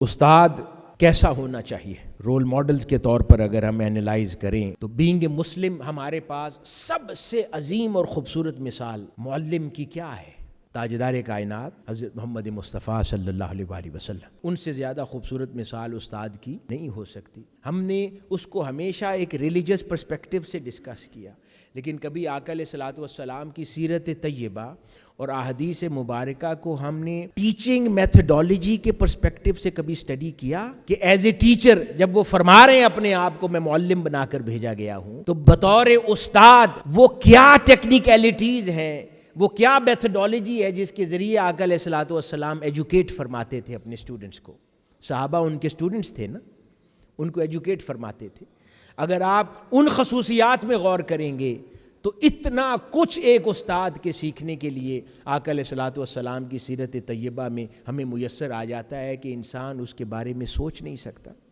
استاد کیسا ہونا چاہیے؟ رول ماڈلز کے طور پر اگر ہم اینالائز کریں تو بینگ اے مسلم ہمارے پاس سب سے عظیم اور خوبصورت مثال معلم کی کیا ہے؟ تاجدار کائنات حضرت محمد مصطفیٰ صلی اللہ علیہ وآلہ وسلم۔ ان سے زیادہ خوبصورت مثال استاد کی نہیں ہو سکتی۔ ہم نے اس کو ہمیشہ ایک ریلیجس پرسپیکٹیو سے ڈسکس کیا، لیکن کبھی آقا علیہ الصلوۃ والسلام کی سیرت طیبہ اور احادیث مبارکہ کو ہم نے ٹیچنگ میتھڈالوجی کے پرسپیکٹیو سے کبھی اسٹڈی کیا کہ ایز اے ٹیچر جب وہ فرما رہے ہیں اپنے آپ کو میں معلم بنا کر بھیجا گیا ہوں، تو بطور استاد وہ کیا ٹیکنیکلٹیز ہیں، وہ کیا میتھڈالوجی ہے جس کے ذریعے آقا علیہ الصلوۃ والسلام ایجوکیٹ فرماتے تھے اپنے اسٹوڈنٹس کو۔ صحابہ ان کے اسٹوڈنٹس تھے نا، ان کو ایجوکیٹ فرماتے تھے۔ اگر آپ ان خصوصیات میں غور کریں گے تو اتنا کچھ ایک استاد کے سیکھنے کے لیے آقا علیہ الصلوۃ والسلام کی سیرت طیبہ میں ہمیں میسر آ جاتا ہے کہ انسان اس کے بارے میں سوچ نہیں سکتا۔